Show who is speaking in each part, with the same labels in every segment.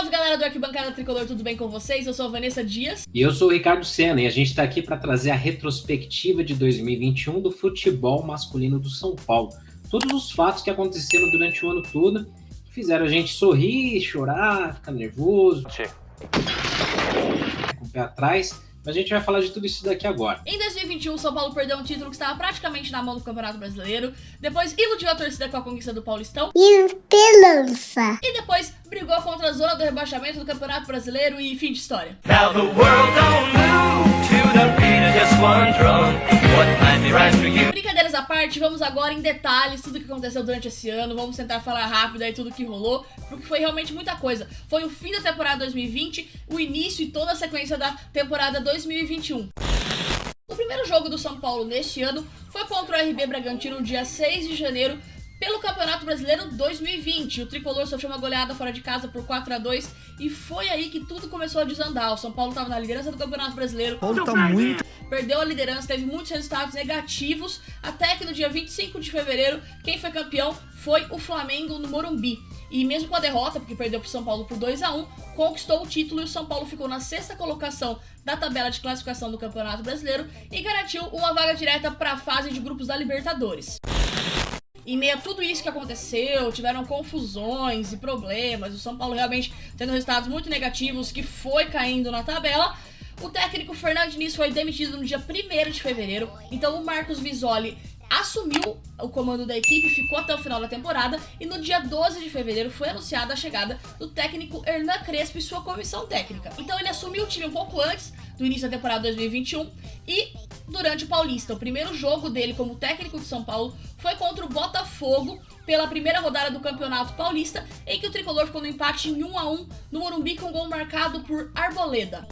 Speaker 1: Salve galera do Arquibancada Tricolor, tudo bem com vocês? Eu sou a Vanessa Dias.
Speaker 2: E eu sou o Ricardo Senna e a gente está aqui para trazer a retrospectiva de 2021 do futebol masculino do São Paulo. Todos os fatos que aconteceram durante o ano todo que fizeram a gente sorrir, chorar, ficar nervoso, com o pé atrás. Mas a gente vai falar de tudo isso daqui agora.
Speaker 1: Em 2021, o São Paulo perdeu um título que estava praticamente na mão do Campeonato Brasileiro. Depois iludiu a torcida com a conquista do Paulistão.
Speaker 3: Esperança.
Speaker 1: E depois brigou contra a zona do rebaixamento do Campeonato Brasileiro e fim de história.
Speaker 4: Now the world don't move to the beat of just one drum. What might be right for you?
Speaker 1: Brincadeiras à parte, vamos agora em detalhes tudo que aconteceu durante esse ano. Vamos tentar falar rápido aí tudo que rolou, porque foi realmente muita coisa. Foi o fim da temporada 2020, o início e toda a sequência da temporada 2021. O primeiro jogo do São Paulo neste ano foi contra o RB Bragantino no dia 6 de janeiro, pelo Campeonato Brasileiro 2020. O Tricolor sofreu uma goleada fora de casa por 4-2 e foi aí que tudo começou a desandar. O São Paulo estava na liderança do Campeonato Brasileiro, perdeu a liderança, teve muitos resultados negativos, até que no dia 25 de fevereiro, quem foi campeão foi o Flamengo no Morumbi. E mesmo com a derrota, porque perdeu para o São Paulo por 2-1, conquistou o título e o São Paulo ficou na sexta colocação da tabela de classificação do Campeonato Brasileiro e garantiu uma vaga direta para a fase de grupos da Libertadores. Em meio a tudo isso que aconteceu, tiveram confusões e problemas, o São Paulo realmente tendo resultados muito negativos, que foi caindo na tabela. O técnico Fernando Diniz foi demitido no dia 1º de fevereiro, então o Marcos Visoli assumiu o comando da equipe, ficou até o final da temporada, e no dia 12 de fevereiro foi anunciada a chegada do técnico Hernan Crespo e sua comissão técnica. Então ele assumiu o time um pouco antes do início da temporada 2021 e durante o Paulista. O primeiro jogo dele como técnico de São Paulo foi contra o Botafogo pela primeira rodada do Campeonato Paulista, em que o Tricolor ficou no empate em 1-1 no Morumbi com gol marcado por Arboleda.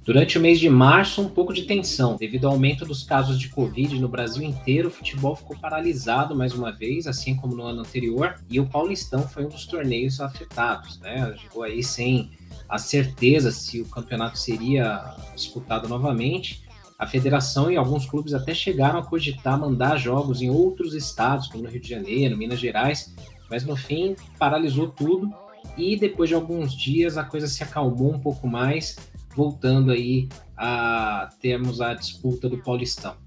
Speaker 2: Durante o mês de março, um pouco de tensão. Devido ao aumento dos casos de Covid no Brasil inteiro, o futebol ficou paralisado mais uma vez, assim como no ano anterior, e o Paulistão foi um dos torneios afetados, né? Chegou aí sem a certeza se o campeonato seria disputado novamente. A federação e alguns clubes até chegaram a cogitar mandar jogos em outros estados, como no Rio de Janeiro, Minas Gerais, mas no fim paralisou tudo e depois de alguns dias a coisa se acalmou um pouco mais, voltando aí a termos a disputa do Paulistão.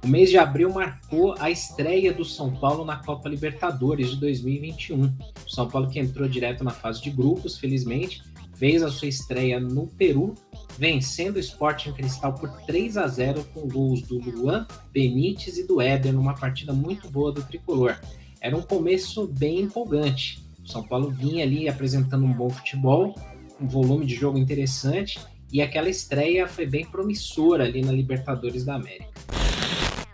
Speaker 2: O mês de abril marcou a estreia do São Paulo na Copa Libertadores de 2021. O São Paulo, que entrou direto na fase de grupos, felizmente, fez a sua estreia no Peru, vencendo o Sporting Cristal por 3-0 com gols do Luan, Benítez e do Éder, numa partida muito boa do Tricolor. Era um começo bem empolgante. O São Paulo vinha ali apresentando um bom futebol, um volume de jogo interessante, e aquela estreia foi bem promissora ali na Libertadores da América.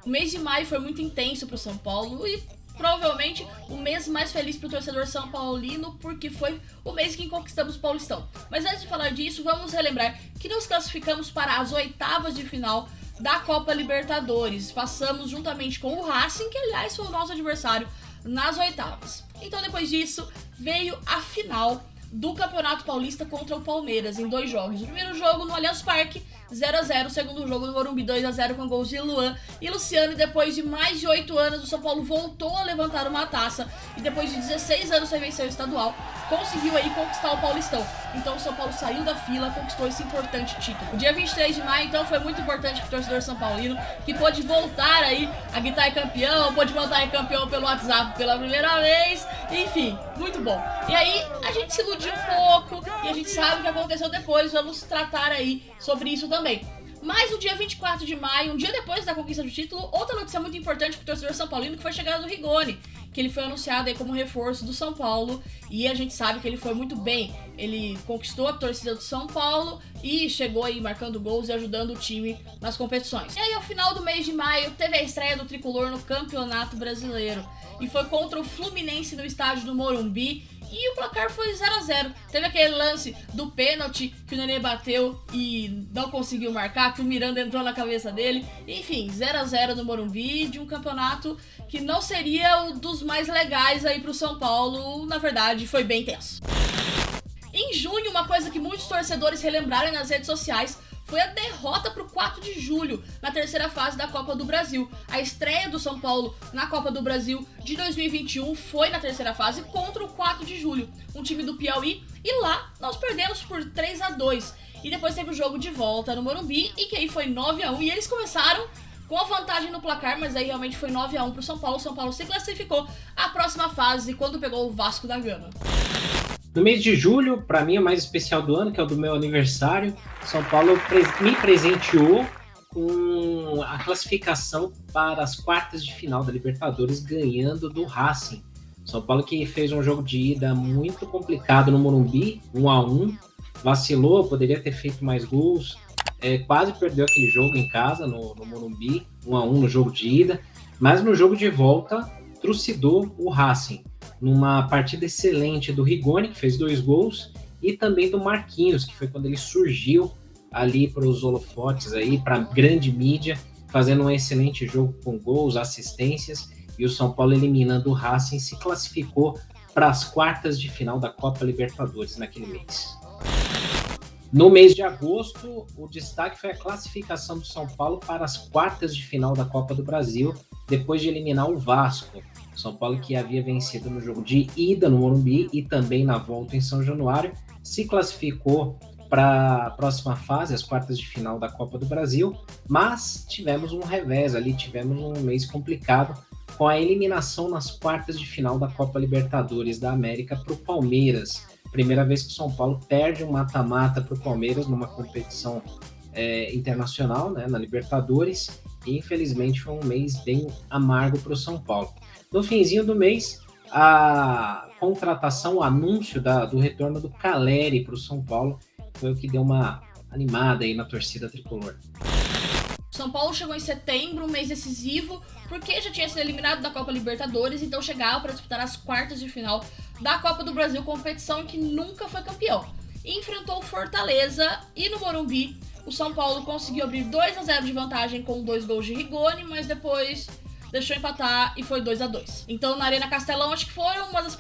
Speaker 1: O mês de maio foi muito intenso para o São Paulo e provavelmente o mês mais feliz para o torcedor são paulino, porque foi o mês em que conquistamos o Paulistão. Mas antes de falar disso, vamos relembrar que nos classificamos para as oitavas de final da Copa Libertadores. Passamos juntamente com o Racing, que aliás foi o nosso adversário nas oitavas. Então depois disso veio a final do Campeonato Paulista contra o Palmeiras em 2 jogos. O primeiro jogo no Allianz Parque, 0-0. O segundo jogo no Morumbi, 2-0 com gols de Luan e Luciano. E depois de mais de 8 anos, o São Paulo voltou a levantar uma taça. E depois de 16 anos sem vencer o estadual, conseguiu aí conquistar o Paulistão. Então o São Paulo saiu da fila, conquistou esse importante título. O dia 23 de maio, então, foi muito importante para o torcedor são paulino, que pôde voltar aí a gritar campeão, pôde voltar campeão pelo WhatsApp pela primeira vez. Enfim, muito bom. E aí, a gente se iludiu um pouco e a gente sabe o que aconteceu depois. Vamos tratar aí sobre isso também. Mas no dia 24 de maio, um dia depois da conquista do título, outra notícia muito importante para o torcedor são paulino, que foi a chegada do Rigoni, que ele foi anunciado aí como reforço do São Paulo, e a gente sabe que ele foi muito bem. Ele conquistou a torcida do São Paulo e chegou aí marcando gols e ajudando o time nas competições. E aí, ao final do mês de maio, teve a estreia do Tricolor no Campeonato Brasileiro, e foi contra o Fluminense no estádio do Morumbi, e o placar foi 0-0. Teve aquele lance do pênalti que o Nenê bateu e não conseguiu marcar, que o Miranda entrou na cabeça dele. Enfim, 0-0 no Morumbi, de um campeonato que não seria um dos mais legais aí pro São Paulo. Na verdade, foi bem tenso. Em junho, uma coisa que muitos torcedores relembraram nas redes sociais foi a derrota para o 4 de julho, na terceira fase da Copa do Brasil. A estreia do São Paulo na Copa do Brasil de 2021 foi na terceira fase contra o 4 de julho, um time do Piauí, e lá nós perdemos por 3-2. E depois teve o jogo de volta no Morumbi, e que aí foi 9-1, e eles começaram com a vantagem no placar, mas aí realmente foi 9-1 pro São Paulo. O São Paulo se classificou à próxima fase quando pegou o Vasco da Gama.
Speaker 2: No mês de julho, para mim, é o mais especial do ano, que é o do meu aniversário, São Paulo me presenteou com a classificação para as quartas de final da Libertadores, ganhando do Racing. São Paulo que fez um jogo de ida muito complicado no Morumbi, 1-1, vacilou, poderia ter feito mais gols, quase perdeu aquele jogo em casa, no Morumbi, 1-1 no jogo de ida, mas no jogo de volta, trucidou o Racing, numa partida excelente do Rigoni, que fez 2 gols, e também do Marquinhos, que foi quando ele surgiu ali para os holofotes, para a grande mídia, fazendo um excelente jogo com gols, assistências, e o São Paulo, eliminando o Racing, se classificou para as quartas de final da Copa Libertadores naquele mês. No mês de agosto, o destaque foi a classificação do São Paulo para as quartas de final da Copa do Brasil, depois de eliminar o Vasco. São Paulo, que havia vencido no jogo de ida no Morumbi e também na volta em São Januário, se classificou para a próxima fase, as quartas de final da Copa do Brasil, mas tivemos um revés ali, tivemos um mês complicado com a eliminação nas quartas de final da Copa Libertadores da América para o Palmeiras. Primeira vez que o São Paulo perde um mata-mata para o Palmeiras numa competição internacional, né, na Libertadores, e infelizmente foi um mês bem amargo para o São Paulo. No finzinho do mês, a contratação, o anúncio do retorno do Caleri para o São Paulo foi o que deu uma animada aí na torcida tricolor.
Speaker 1: São Paulo chegou em setembro, um mês decisivo, porque já tinha sido eliminado da Copa Libertadores, então chegava para disputar as quartas de final da Copa do Brasil, competição em que nunca foi campeão. E enfrentou o Fortaleza, e no Morumbi o São Paulo conseguiu abrir 2-0 de vantagem com 2 gols de Rigoni, mas depois deixou empatar e foi 2-2. Então, na Arena Castelão, acho que foi uma das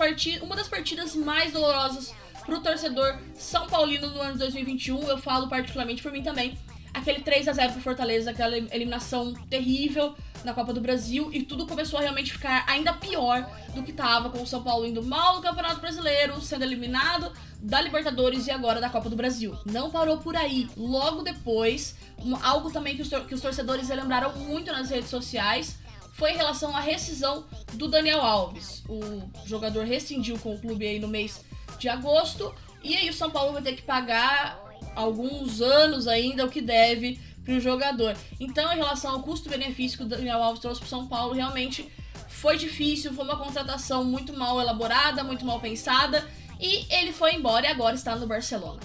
Speaker 1: partidas mais dolorosas pro torcedor são paulino no ano de 2021. Eu falo particularmente por mim também. Aquele 3-0 pro Fortaleza, aquela eliminação terrível na Copa do Brasil, e tudo começou a realmente ficar ainda pior do que estava, com o São Paulo indo mal no Campeonato Brasileiro, sendo eliminado da Libertadores e agora da Copa do Brasil. Não parou por aí. Logo depois, algo também que os torcedores lembraram muito nas redes sociais, foi em relação à rescisão do Daniel Alves. O jogador rescindiu com o clube aí no mês de agosto, e aí o São Paulo vai ter que pagar alguns anos ainda o que deve para o jogador. Então, em relação ao custo-benefício que o Daniel Alves trouxe para o São Paulo, realmente foi difícil, foi uma contratação muito mal elaborada, muito mal pensada, e ele foi embora e agora está no Barcelona.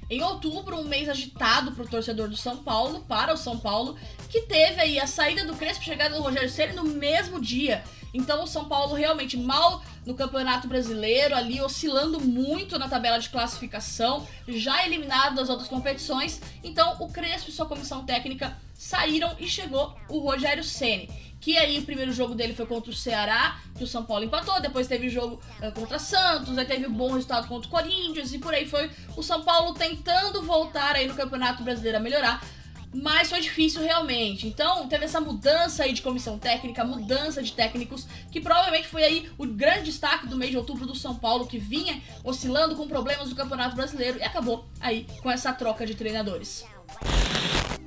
Speaker 1: Em outubro, um mês agitado para o torcedor do São Paulo, para o São Paulo, que teve aí a saída do Crespo e a chegada do Rogério Ceni no mesmo dia. Então o São Paulo realmente mal no Campeonato Brasileiro, ali oscilando muito na tabela de classificação, já eliminado das outras competições. Então o Crespo e sua comissão técnica saíram e chegou o Rogério Ceni, que aí o primeiro jogo dele foi contra o Ceará, que o São Paulo empatou, depois teve jogo contra Santos, aí teve um bom resultado contra o Corinthians, e por aí foi o São Paulo tentando voltar aí no Campeonato Brasileiro a melhorar, mas foi difícil realmente. Então teve essa mudança aí de comissão técnica, mudança de técnicos, que provavelmente foi aí o grande destaque do mês de outubro do São Paulo, que vinha oscilando com problemas do Campeonato Brasileiro e acabou aí com essa troca de treinadores.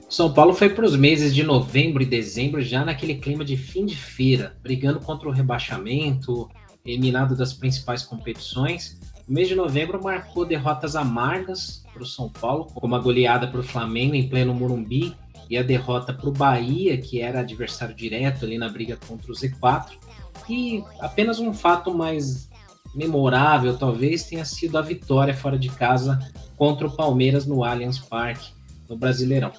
Speaker 2: São Paulo foi para os meses de novembro e dezembro já naquele clima de fim de feira, brigando contra o rebaixamento, eliminado das principais competições. O mês de novembro marcou derrotas amargas para o São Paulo, como a goleada para o Flamengo em pleno Morumbi e a derrota para o Bahia, que era adversário direto ali na briga contra o Z4. E apenas um fato mais memorável talvez tenha sido a vitória fora de casa contra o Palmeiras no Allianz Parque, no Brasileirão.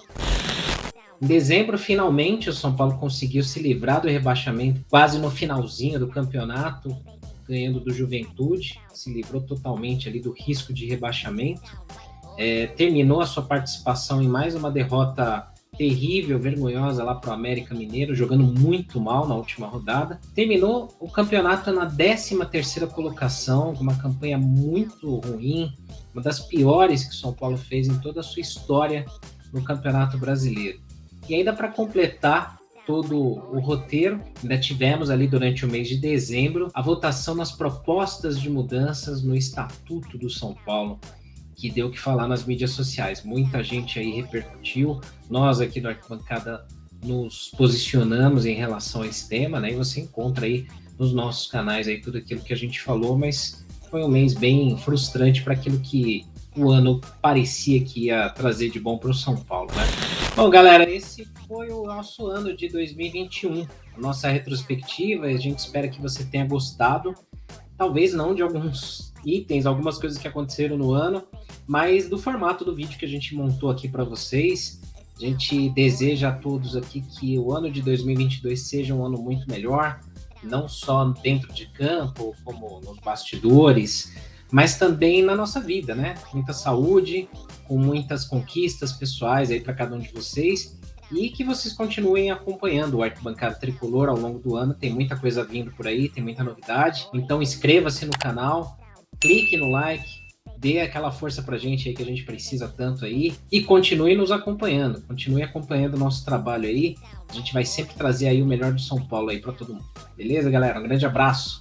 Speaker 2: Em dezembro, finalmente, o São Paulo conseguiu se livrar do rebaixamento quase no finalzinho do campeonato, ganhando do Juventude, se livrou totalmente ali do risco de rebaixamento. Terminou a sua participação em mais uma derrota terrível, vergonhosa lá para o América Mineiro, jogando muito mal na última rodada. Terminou o campeonato na 13ª colocação, com uma campanha muito ruim, uma das piores que o São Paulo fez em toda a sua história no Campeonato Brasileiro. E ainda para completar todo o roteiro, ainda tivemos ali durante o mês de dezembro a votação nas propostas de mudanças no Estatuto do São Paulo, que deu o que falar nas mídias sociais. Muita gente aí repercutiu, nós aqui do Arquibancada nos posicionamos em relação a esse tema, né? E você encontra aí nos nossos canais aí tudo aquilo que a gente falou, mas foi um mês bem frustrante para aquilo que o ano parecia que ia trazer de bom para o São Paulo, né? Bom, galera, esse foi o nosso ano de 2021, a nossa retrospectiva, e a gente espera que você tenha gostado, talvez não de alguns itens, algumas coisas que aconteceram no ano, mas do formato do vídeo que a gente montou aqui para vocês. A gente deseja a todos aqui que o ano de 2022 seja um ano muito melhor, não só dentro de campo, como nos bastidores, mas também na nossa vida, né? Muita saúde, com muitas conquistas pessoais aí para cada um de vocês, e que vocês continuem acompanhando o Arquibancada Tricolor ao longo do ano. Tem muita coisa vindo por aí, tem muita novidade. Então inscreva-se no canal, clique no like, dê aquela força pra gente aí que a gente precisa tanto aí, e continue nos acompanhando, continue acompanhando o nosso trabalho aí. A gente vai sempre trazer aí o melhor do São Paulo aí para todo mundo. Beleza, galera? Um grande abraço.